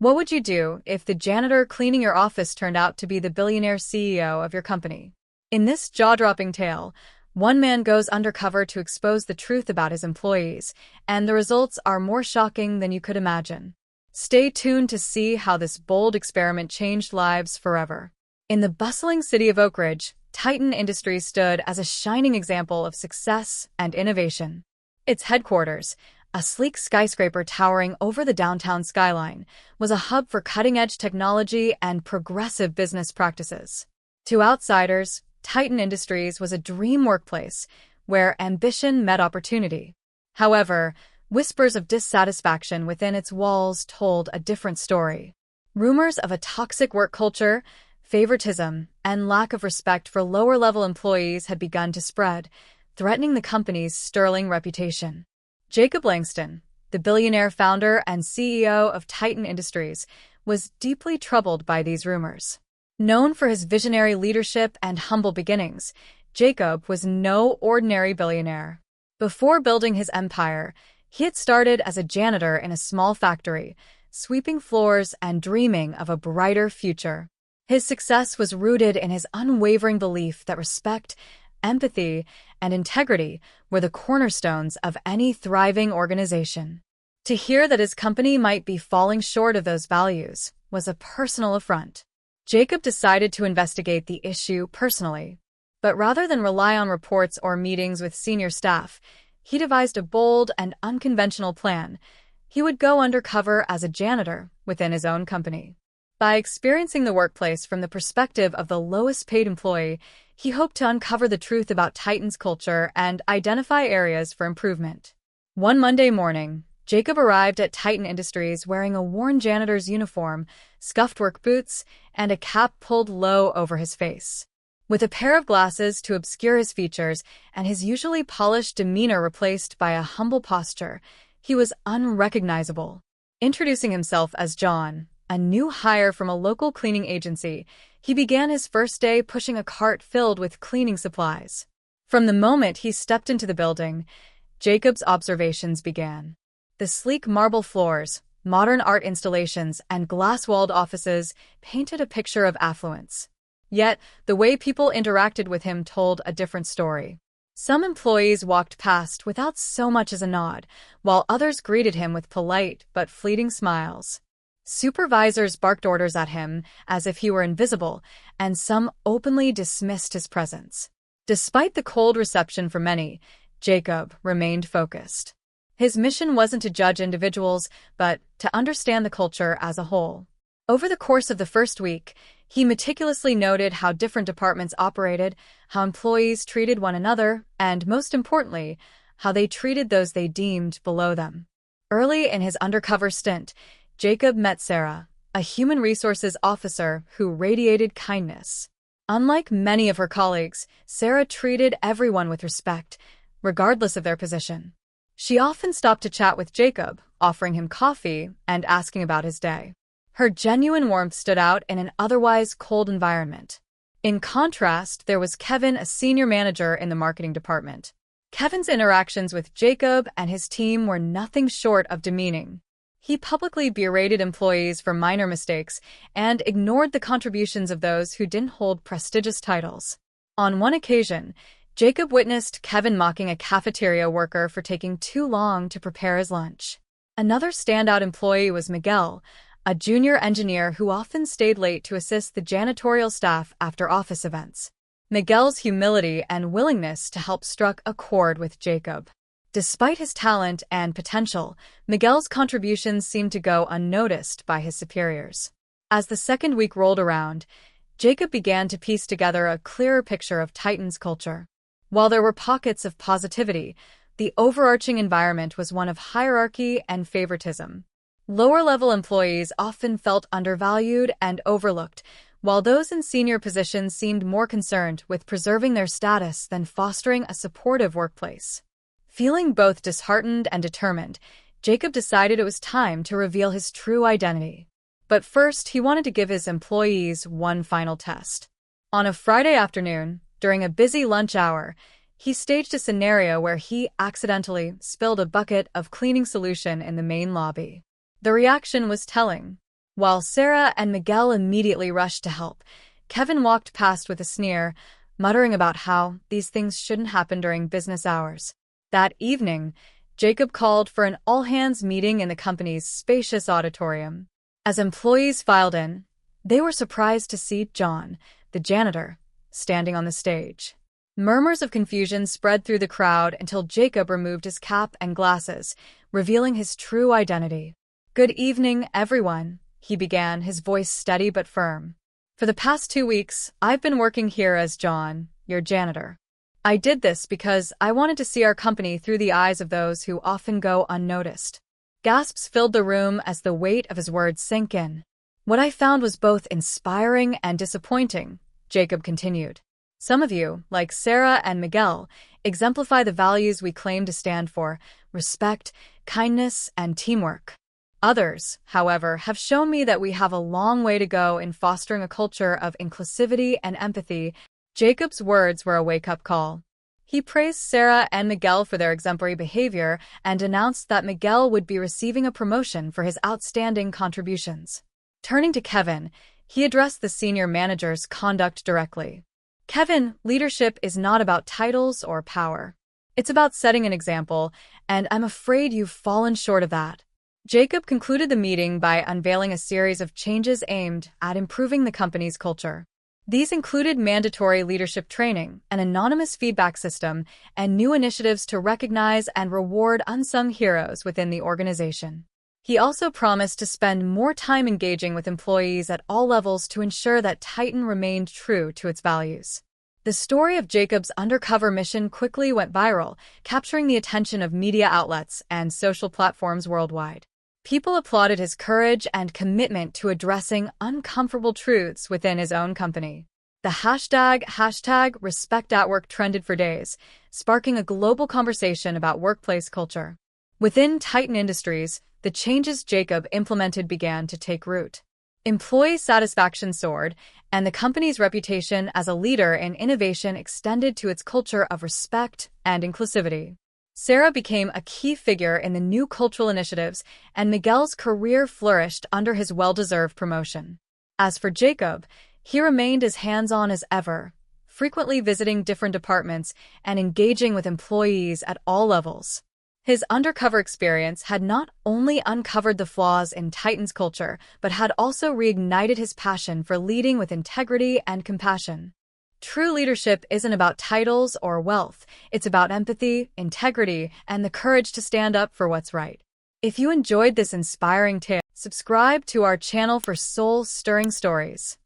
What would you do if the janitor cleaning your office turned out to be the billionaire CEO of your company? In this jaw-dropping tale, one man goes undercover to expose the truth about his employees, and the results are more shocking than you could imagine. Stay tuned to see how this bold experiment changed lives forever. In the bustling city of Oak Ridge, Titan Industries stood as a shining example of success and innovation. Its headquarters, a sleek skyscraper towering over the downtown skyline, was a hub for cutting-edge technology and progressive business practices. To outsiders, Titan Industries was a dream workplace where ambition met opportunity. However, whispers of dissatisfaction within its walls told a different story. Rumors of a toxic work culture, favoritism, and lack of respect for lower-level employees had begun to spread, threatening the company's sterling reputation. Jacob Langston, the billionaire founder and CEO of Titan Industries, was deeply troubled by these rumors. Known for his visionary leadership and humble beginnings, Jacob was no ordinary billionaire. Before building his empire, he had started as a janitor in a small factory, sweeping floors and dreaming of a brighter future. His success was rooted in his unwavering belief that respect, empathy, and integrity were the cornerstones of any thriving organization. To hear that his company might be falling short of those values was a personal affront. Jacob decided to investigate the issue personally. But rather than rely on reports or meetings with senior staff, he devised a bold and unconventional plan. He would go undercover as a janitor within his own company. By experiencing the workplace from the perspective of the lowest-paid employee, he hoped to uncover the truth about Titan's culture and identify areas for improvement. One Monday morning, Jacob arrived at Titan Industries wearing a worn janitor's uniform, scuffed work boots, and a cap pulled low over his face. With a pair of glasses to obscure his features and his usually polished demeanor replaced by a humble posture, he was unrecognizable. Introducing himself as John, a new hire from a local cleaning agency, he began his first day pushing a cart filled with cleaning supplies. From the moment he stepped into the building, Jacob's observations began. The sleek marble floors, modern art installations, and glass-walled offices painted a picture of affluence. Yet, the way people interacted with him told a different story. Some employees walked past without so much as a nod, while others greeted him with polite but fleeting smiles. Supervisors barked orders at him as if he were invisible, and some openly dismissed his presence. Despite the cold reception from many, Jacob remained focused. His mission wasn't to judge individuals, but to understand the culture as a whole. Over the course of the first week, he meticulously noted how different departments operated, how employees treated one another, and most importantly, how they treated those they deemed below them. Early in his undercover stint, Jacob met Sarah, a human resources officer who radiated kindness. Unlike many of her colleagues, Sarah treated everyone with respect, regardless of their position. She often stopped to chat with Jacob, offering him coffee and asking about his day. Her genuine warmth stood out in an otherwise cold environment. In contrast, there was Kevin, a senior manager in the marketing department. Kevin's interactions with Jacob and his team were nothing short of demeaning. He publicly berated employees for minor mistakes and ignored the contributions of those who didn't hold prestigious titles. On one occasion, Jacob witnessed Kevin mocking a cafeteria worker for taking too long to prepare his lunch. Another standout employee was Miguel, a junior engineer who often stayed late to assist the janitorial staff after office events. Miguel's humility and willingness to help struck a chord with Jacob. Despite his talent and potential, Miguel's contributions seemed to go unnoticed by his superiors. As the second week rolled around, Jacob began to piece together a clearer picture of Titan's culture. While there were pockets of positivity, the overarching environment was one of hierarchy and favoritism. Lower-level employees often felt undervalued and overlooked, while those in senior positions seemed more concerned with preserving their status than fostering a supportive workplace. Feeling both disheartened and determined, Jacob decided it was time to reveal his true identity. But first, he wanted to give his employees one final test. On a Friday afternoon, during a busy lunch hour, he staged a scenario where he accidentally spilled a bucket of cleaning solution in the main lobby. The reaction was telling. While Sarah and Miguel immediately rushed to help, Kevin walked past with a sneer, muttering about how these things shouldn't happen during business hours. That evening, Jacob called for an all-hands meeting in the company's spacious auditorium. As employees filed in, they were surprised to see John, the janitor, standing on the stage. Murmurs of confusion spread through the crowd until Jacob removed his cap and glasses, revealing his true identity. "Good evening, everyone," he began, his voice steady but firm. "For the past 2 weeks, I've been working here as John, your janitor. I did this because I wanted to see our company through the eyes of those who often go unnoticed." Gasps filled the room as the weight of his words sank in. "What I found was both inspiring and disappointing," Jacob continued. "Some of you, like Sarah and Miguel, exemplify the values we claim to stand for: respect, kindness, and teamwork. Others, however, have shown me that we have a long way to go in fostering a culture of inclusivity and empathy." Jacob's words were a wake-up call. He praised Sarah and Miguel for their exemplary behavior and announced that Miguel would be receiving a promotion for his outstanding contributions. Turning to Kevin, he addressed the senior manager's conduct directly. "Kevin, leadership is not about titles or power. It's about setting an example, and I'm afraid you've fallen short of that." Jacob concluded the meeting by unveiling a series of changes aimed at improving the company's culture. These included mandatory leadership training, an anonymous feedback system, and new initiatives to recognize and reward unsung heroes within the organization. He also promised to spend more time engaging with employees at all levels to ensure that Titan remained true to its values. The story of Jacob's undercover mission quickly went viral, capturing the attention of media outlets and social platforms worldwide. People applauded his courage and commitment to addressing uncomfortable truths within his own company. The hashtag #RespectAtWork trended for days, sparking a global conversation about workplace culture. Within Titan Industries, the changes Jacob implemented began to take root. Employee satisfaction soared, and the company's reputation as a leader in innovation extended to its culture of respect and inclusivity. Sarah became a key figure in the new cultural initiatives, and Miguel's career flourished under his well-deserved promotion. As for Jacob, he remained as hands-on as ever, frequently visiting different departments and engaging with employees at all levels. His undercover experience had not only uncovered the flaws in Titan's culture, but had also reignited his passion for leading with integrity and compassion. True leadership isn't about titles or wealth. It's about empathy, integrity, and the courage to stand up for what's right. If you enjoyed this inspiring tale, subscribe to our channel for soul-stirring stories.